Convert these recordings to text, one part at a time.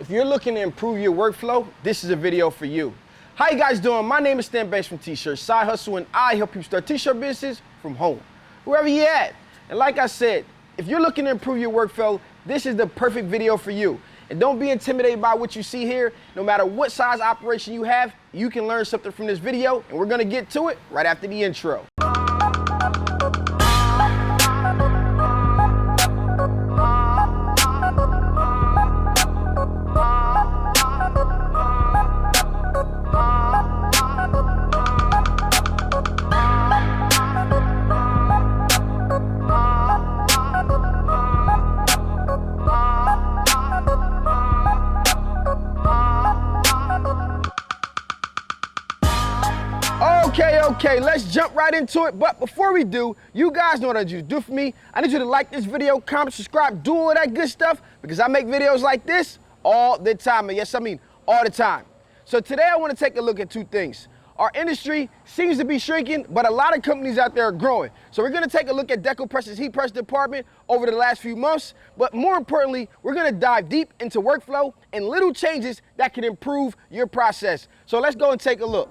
If you're looking to improve your workflow, this is a video for you. How you guys doing? My name is Stan Banks from T-Shirt Side Hustle, and I help you start t-shirt business from home, wherever you're at. And like I said, if you're looking to improve your workflow, this is the perfect video for you. And don't be intimidated by what you see here. No matter what size operation you have, you can learn something from this video, and we're gonna get to it right after the intro. Okay, let's jump right into it. But before we do, you guys know what I need you to do for me. I need you to like this video, comment, subscribe, do all that good stuff, because I make videos like this all the time. And yes, I mean all the time. So today I want to take a look at two things. Our industry seems to be shrinking, but a lot of companies out there are growing. So we're going to take a look at Deco Press's heat press department over the last few months. But more importantly, we're going to dive deep into workflow and little changes that can improve your process. So let's go and take a look.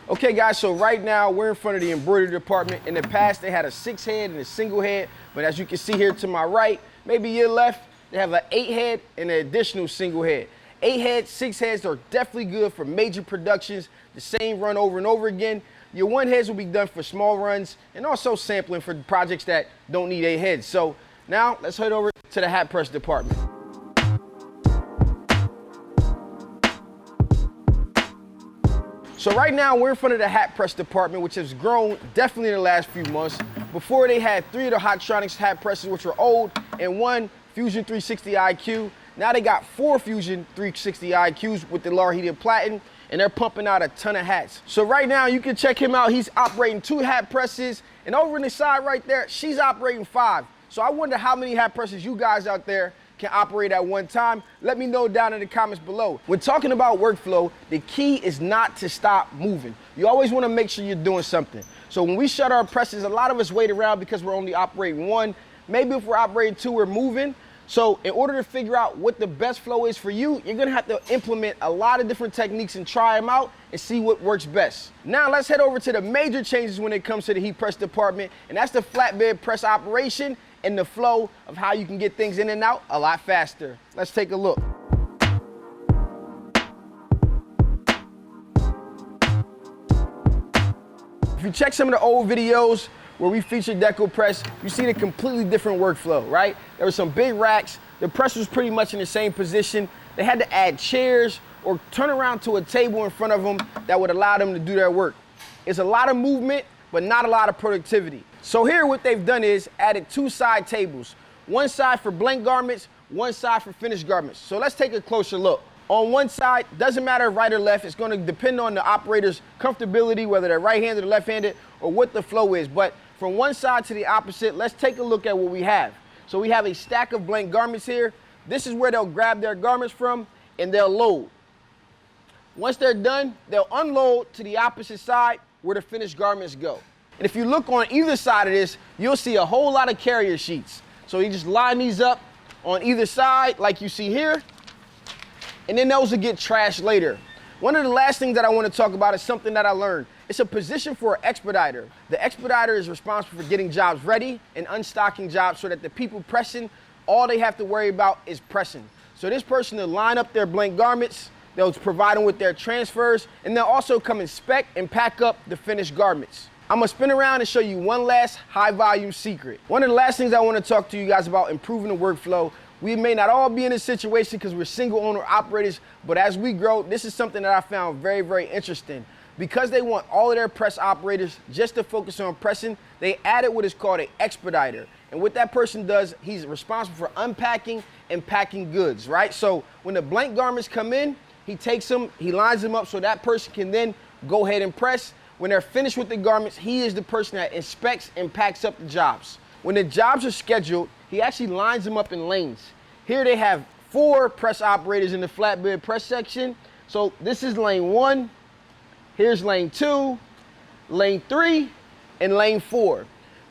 Okay guys, so right now we're in front of the embroidery department. In the past, they had a 6-head and a single head, but as you can see here to my right, maybe your left, they have an 8-head and an additional single head. 8 heads, 6 heads are definitely good for major productions, the same run over and over again. Your 1 heads will be done for small runs and also sampling for projects that don't need 8 heads. So now let's head over to the hat press department. So right now we're in front of the hat press department, which has grown definitely in the last few months. Before, they had 3 of the Hotronix hat presses, which were old, and 1 Fusion 360 IQ. Now they got 4 Fusion 360 IQs with the lower heated platen, and they're pumping out a ton of hats. So right now you can check him out. He's operating 2 hat presses, and over on the side right there, she's operating 5. So I wonder how many hat presses you guys out there can operate at one time. Let me know down in the comments below. When talking about workflow, the key is not to stop moving. You always want to make sure you're doing something. So when we shut our presses, a lot of us wait around because we're only operating 1. Maybe if we're operating 2, we're moving. So in order to figure out what the best flow is for you, you're gonna have to implement a lot of different techniques and try them out and see what works best. Now let's head over to the major changes when it comes to the heat press department, and that's the flatbed press operation and the flow of how you can get things in and out a lot faster. Let's take a look. If you check some of the old videos where we featured Deco Press, you see the completely different workflow, right? There were some big racks. The press was pretty much in the same position. They had to add chairs or turn around to a table in front of them that would allow them to do their work. It's a lot of movement, but not a lot of productivity. So here what they've done is added 2 side tables. 1 side for blank garments, 1 side for finished garments. So let's take a closer look. On one side, doesn't matter right or left, it's gonna depend on the operator's comfortability, whether they're right-handed or left-handed, or what the flow is. But from one side to the opposite, let's take a look at what we have. So we have a stack of blank garments here. This is where they'll grab their garments from and they'll load. Once they're done, they'll unload to the opposite side where the finished garments go. And if you look on either side of this, you'll see a whole lot of carrier sheets. So you just line these up on either side like you see here, and then those will get trashed later. One of the last things that I want to talk about is something that I learned. It's a position for an expediter. The expediter is responsible for getting jobs ready and unstocking jobs so that the people pressing, all they have to worry about is pressing. So this person will line up their blank garments, they'll provide them with their transfers, and they'll also come inspect and pack up the finished garments. I'm gonna spin around and show you one last high volume secret. One of the last things I wanna talk to you guys about improving the workflow. We may not all be in this situation because we're single owner operators, but as we grow, this is something that I found very, very interesting. Because they want all of their press operators just to focus on pressing, they added what is called an expediter. And what that person does, he's responsible for unpacking and packing goods, right? So when the blank garments come in, he takes them, he lines them up so that person can then go ahead and press. When they're finished with the garments, he is the person that inspects and packs up the jobs. When the jobs are scheduled, he actually lines them up in lanes. Here they have 4 press operators in the flatbed press section. So this is lane 1, here's lane 2, lane 3, in lane 4.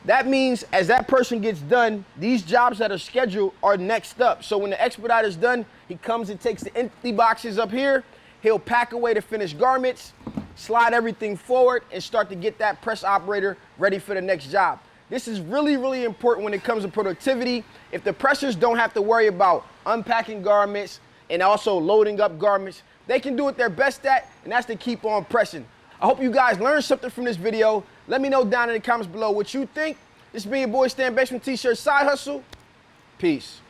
That means as that person gets done, these jobs that are scheduled are next up. So when the expediter's done, he comes and takes the empty boxes up here. He'll pack away the finished garments, slide everything forward, and start to get that press operator ready for the next job. This is really, really important when it comes to productivity. If the pressers don't have to worry about unpacking garments and also loading up garments, they can do what they're best at, and that's to keep on pressing. I hope you guys learned something from this video. Let me know down in the comments below what you think. This has been your boy Stan Bench from T-Shirt Side Hustle. Peace.